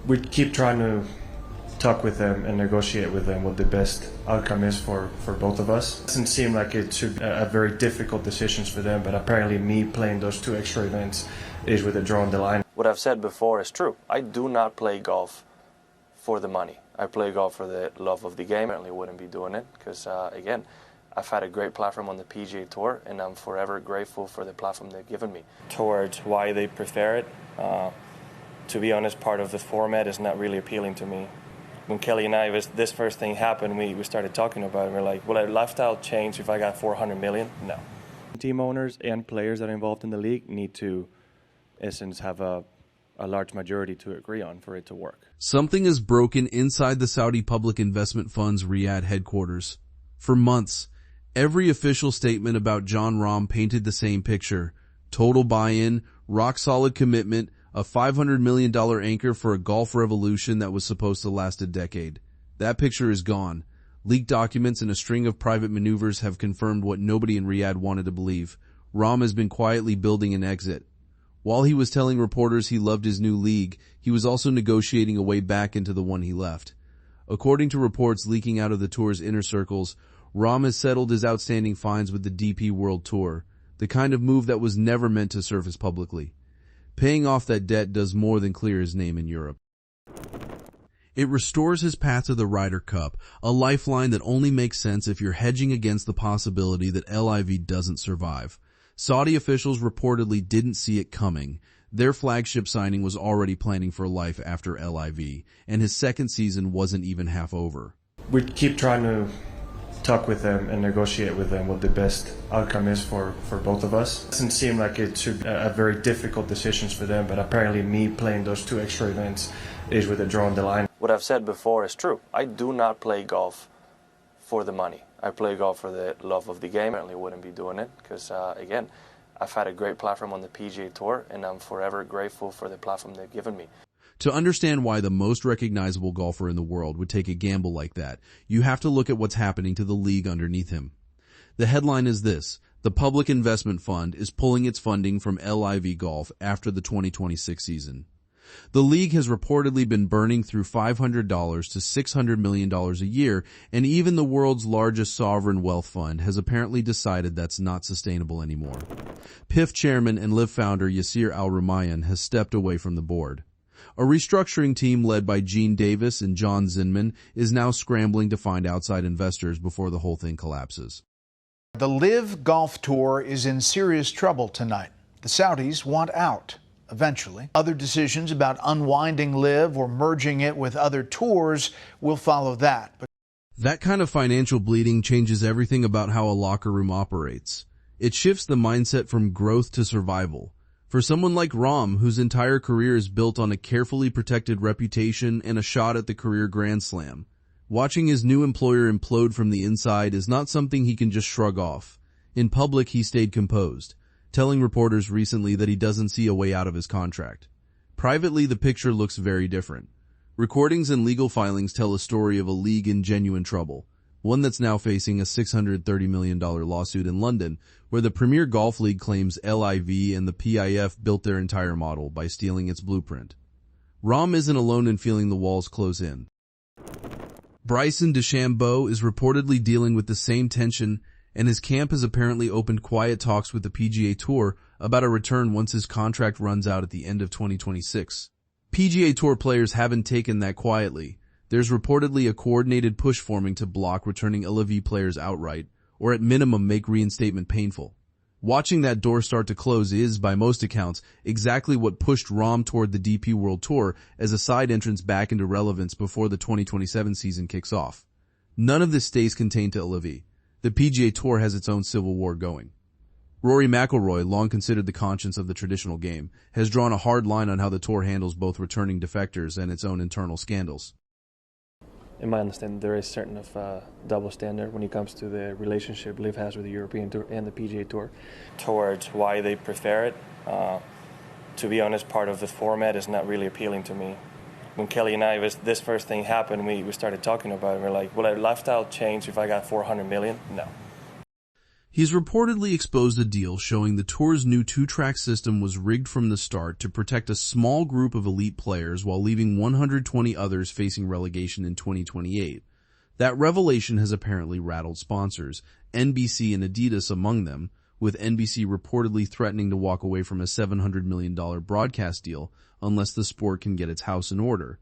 We keep trying to talk with them and negotiate with them what the best outcome is for both of us. It doesn't seem like it should be a very difficult decisions for them, but apparently me playing those two extra events is with a draw on the line. What I've said before is true. I do not play golf for the money. I play golf for the love of the game. I certainly wouldn't be doing it because, again, I've had a great platform on the PGA Tour, and I'm forever grateful for the platform they've given me. Towards why they prefer it, to be honest, part of the format is not really appealing to me. When Kelly and I, this first thing happened, we started talking about it. We're like, will our lifestyle change if I got $400 million? No. Team owners and players that are involved in the league need to, in essence, have a large majority to agree on for it to work. Something is broken inside the Saudi Public Investment Fund's Riyadh headquarters. For months, every official statement about Jon Rahm painted the same picture: total buy-in, rock-solid commitment, a $500 million anchor for a golf revolution that was supposed to last a decade. That picture is gone. Leaked documents and a string of private maneuvers have confirmed what nobody in Riyadh wanted to believe. Rahm has been quietly building an exit. While he was telling reporters he loved his new league, he was also negotiating a way back into the one he left. According to reports leaking out of the tour's inner circles, Rahm has settled his outstanding fines with the DP World Tour, the kind of move that was never meant to surface publicly. Paying off that debt does more than clear his name in Europe. It restores his path to the Ryder Cup, a lifeline that only makes sense if you're hedging against the possibility that LIV doesn't survive. Saudi officials reportedly didn't see it coming. Their flagship signing was already planning for life after LIV, and his second season wasn't even half over. We keep trying to talk with them and negotiate with them what the best outcome is for both of us. It doesn't seem like it should be a very difficult decisions for them, but apparently me playing those two extra events is with a draw on the line. What I've said before is true. I do not play golf for the money. I play golf for the love of the game. I certainly wouldn't be doing it because, again, I've had a great platform on the PGA Tour, and I'm forever grateful for the platform they've given me. To understand why the most recognizable golfer in the world would take a gamble like that, you have to look at what's happening to the league underneath him. The headline is this: the Public Investment Fund is pulling its funding from LIV Golf after the 2026 season. The league has reportedly been burning through $500 to $600 million a year, and even the world's largest sovereign wealth fund has apparently decided that's not sustainable anymore. PIF chairman and LIV founder Yasir Al-Rumayyan has stepped away from the board. A restructuring team led by Gene Davis and John Zinman is now scrambling to find outside investors before the whole thing collapses. The LIV Golf Tour is in serious trouble tonight. The Saudis want out. Eventually, other decisions about unwinding LIV or merging it with other tours will follow that. That kind of financial bleeding changes everything about how a locker room operates. It shifts the mindset from growth to survival. For someone like Rahm, whose entire career is built on a carefully protected reputation and a shot at the career Grand Slam, watching his new employer implode from the inside is not something he can just shrug off. In public, he stayed composed, telling reporters recently that he doesn't see a way out of his contract. Privately, the picture looks very different. Recordings and legal filings tell a story of a league in genuine trouble, one that's now facing a $630 million lawsuit in London, where the Premier Golf League claims LIV and the PIF built their entire model by stealing its blueprint. Rahm isn't alone in feeling the walls close in. Bryson DeChambeau is reportedly dealing with the same tension, and his camp has apparently opened quiet talks with the PGA Tour about a return once his contract runs out at the end of 2026. PGA Tour players haven't taken that quietly. There's reportedly a coordinated push forming to block returning LIV players outright, or at minimum make reinstatement painful. Watching that door start to close is, by most accounts, exactly what pushed Rahm toward the DP World Tour as a side entrance back into relevance before the 2027 season kicks off. None of this stays contained to LIV. The PGA Tour has its own civil war going. Rory McIlroy, long considered the conscience of the traditional game, has drawn a hard line on how the tour handles both returning defectors and its own internal scandals. In my understanding, there is certain of double standard when it comes to the relationship LIV has with the European Tour and the PGA Tour. Towards why they prefer it, to be honest, part of the format is not really appealing to me. When Kelly and I, this first thing happened, we started talking about it. We're like, will our lifestyle change if I got $400 million? No. He's reportedly exposed a deal showing the tour's new two-track system was rigged from the start to protect a small group of elite players while leaving 120 others facing relegation in 2028. That revelation has apparently rattled sponsors, NBC and Adidas among them, with NBC reportedly threatening to walk away from a $700 million broadcast deal unless the sport can get its house in order.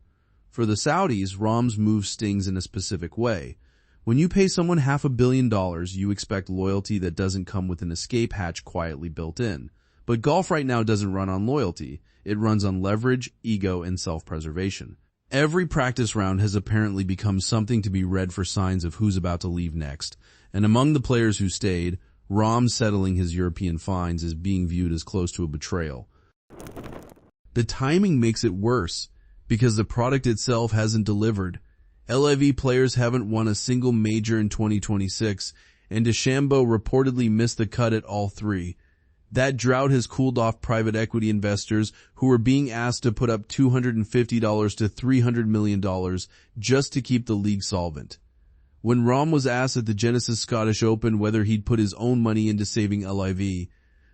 For the Saudis, Rahm's move stings in a specific way. When you pay someone $500 million, you expect loyalty that doesn't come with an escape hatch quietly built in. But golf right now doesn't run on loyalty. It runs on leverage, ego, and self-preservation. Every practice round has apparently become something to be read for signs of who's about to leave next. And among the players who stayed, Rahm settling his European fines is being viewed as close to a betrayal. The timing makes it worse, because the product itself hasn't delivered. LIV players haven't won a single major in 2026, and DeChambeau reportedly missed the cut at all three. That drought has cooled off private equity investors who are being asked to put up $250 to $300 million just to keep the league solvent. When Rahm was asked at the Genesis Scottish Open whether he'd put his own money into saving LIV,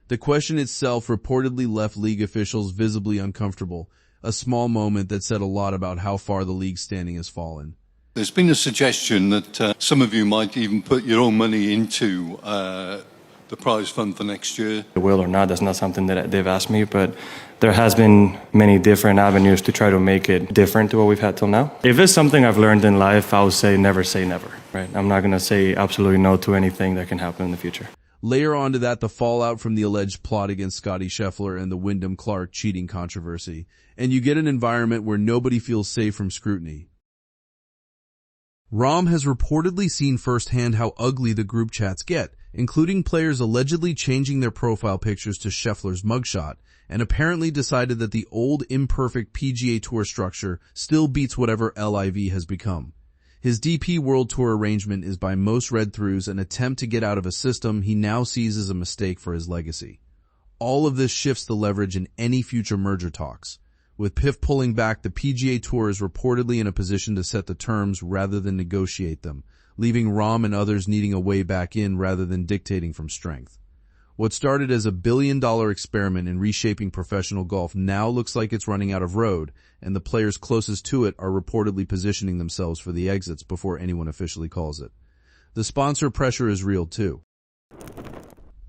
the question itself reportedly left league officials visibly uncomfortable, a small moment that said a lot about how far the league's standing has fallen. There's been a suggestion that some of you might even put your own money into the prize fund for next year. Will or not, that's not something that they've asked me, but there has been many different avenues to try to make it different to what we've had till now. If it's something I've learned in life, I would say never, right? I'm not going to say absolutely no to anything that can happen in the future. Layer onto that the fallout from the alleged plot against Scottie Scheffler and the Wyndham Clark cheating controversy, and you get an environment where nobody feels safe from scrutiny. Rahm has reportedly seen firsthand how ugly the group chats get, including players allegedly changing their profile pictures to Scheffler's mugshot, and apparently decided that the old, imperfect PGA Tour structure still beats whatever LIV has become. His DP World Tour arrangement is by most read-throughs an attempt to get out of a system he now sees as a mistake for his legacy. All of this shifts the leverage in any future merger talks. With PIF pulling back, the PGA Tour is reportedly in a position to set the terms rather than negotiate them, leaving Rahm and others needing a way back in rather than dictating from strength. What started as a billion-dollar experiment in reshaping professional golf now looks like it's running out of road, and the players closest to it are reportedly positioning themselves for the exits before anyone officially calls it. The sponsor pressure is real too.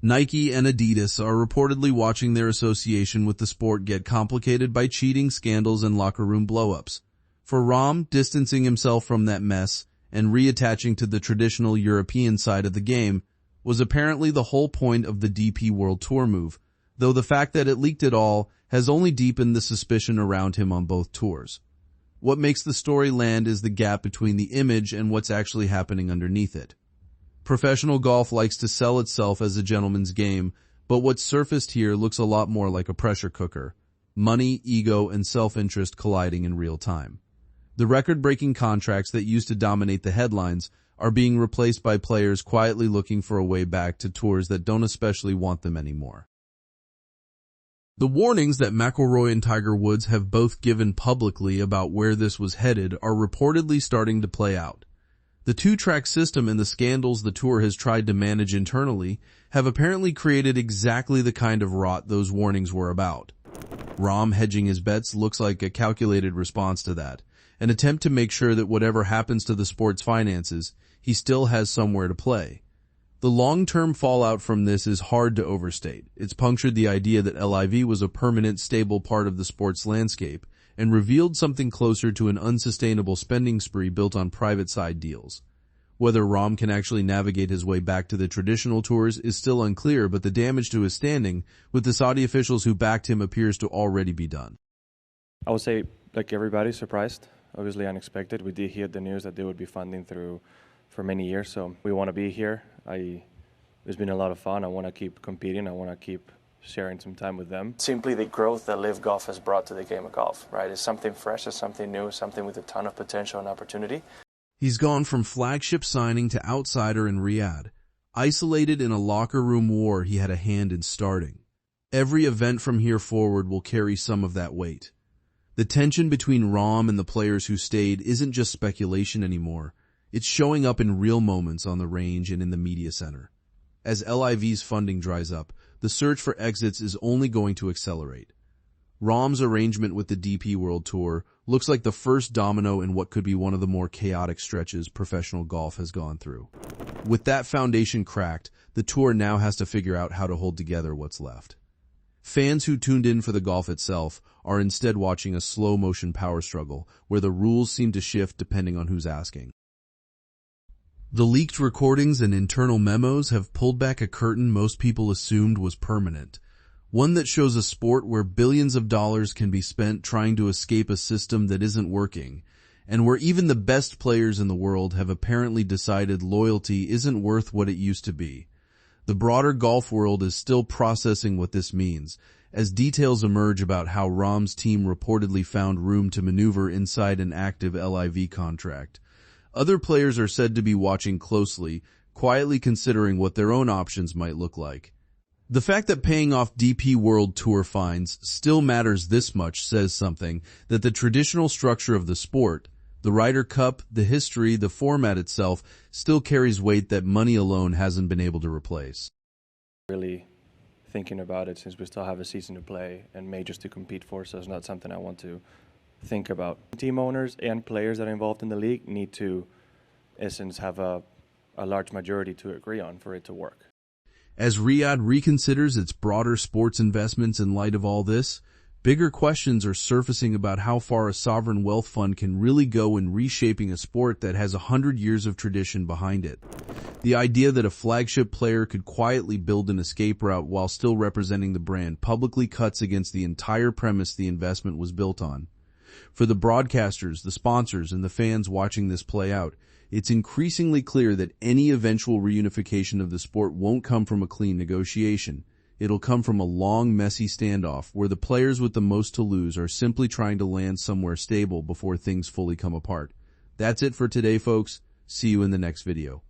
Nike and Adidas are reportedly watching their association with the sport get complicated by cheating scandals and locker room blow-ups. For Rahm, distancing himself from that mess and reattaching to the traditional European side of the game was apparently the whole point of the DP World Tour move, though the fact that it leaked at all has only deepened the suspicion around him on both tours. What makes the story land is the gap between the image and what's actually happening underneath it. Professional golf likes to sell itself as a gentleman's game, but what's surfaced here looks a lot more like a pressure cooker. Money, ego, and self-interest colliding in real time. The record-breaking contracts that used to dominate the headlines are being replaced by players quietly looking for a way back to tours that don't especially want them anymore. The warnings that McIlroy and Tiger Woods have both given publicly about where this was headed are reportedly starting to play out. The two-track system and the scandals the tour has tried to manage internally have apparently created exactly the kind of rot those warnings were about. Rahm hedging his bets looks like a calculated response to that, an attempt to make sure that whatever happens to the sport's finances, he still has somewhere to play. The long-term fallout from this is hard to overstate. It's punctured the idea that LIV was a permanent, stable part of the sport's landscape and revealed something closer to an unsustainable spending spree built on private side deals. Whether Rahm can actually navigate his way back to the traditional tours is still unclear, but the damage to his standing with the Saudi officials who backed him appears to already be done. I would say, like everybody, surprised, obviously unexpected. We did hear the news that they would be funding for many years, so we want to be here. It's been a lot of fun. I want to keep competing. I want to keep sharing some time with them. Simply the growth that LIV Golf has brought to the game of golf, right? It's something fresh, it's something new, something with a ton of potential and opportunity. He's gone from flagship signing to outsider in Riyadh. Isolated in a locker room war he had a hand in starting. Every event from here forward will carry some of that weight. The tension between Rahm and the players who stayed isn't just speculation anymore. It's showing up in real moments on the range and in the media center. as LIV's funding dries up, the search for exits is only going to accelerate. Rahm's arrangement with the DP World Tour looks like the first domino in what could be one of the more chaotic stretches professional golf has gone through. With that foundation cracked, the tour now has to figure out how to hold together what's left. Fans who tuned in for the golf itself are instead watching a slow-motion power struggle where the rules seem to shift depending on who's asking. The leaked recordings and internal memos have pulled back a curtain most people assumed was permanent. One that shows a sport where billions of dollars can be spent trying to escape a system that isn't working, and where even the best players in the world have apparently decided loyalty isn't worth what it used to be. The broader golf world is still processing what this means, as details emerge about how Rahm's team reportedly found room to maneuver inside an active LIV contract. Other players are said to be watching closely, quietly considering what their own options might look like. The fact that paying off DP World Tour fines still matters this much says something that the traditional structure of the sport, the Ryder Cup, the history, the format itself, still carries weight that money alone hasn't been able to replace. Really thinking about it since we still have a season to play and majors to compete for, so it's not something I want to think about. Team owners and players that are involved in the league need to, in essence, have a large majority to agree on for it to work. As Riyadh reconsiders its broader sports investments in light of all this, bigger questions are surfacing about how far a sovereign wealth fund can really go in reshaping a sport that has 100 years of tradition behind it. The idea that a flagship player could quietly build an escape route while still representing the brand publicly cuts against the entire premise the investment was built on. For the broadcasters, the sponsors, and the fans watching this play out, it's increasingly clear that any eventual reunification of the sport won't come from a clean negotiation. It'll come from a long, messy standoff where the players with the most to lose are simply trying to land somewhere stable before things fully come apart. That's it for today, folks. See you in the next video.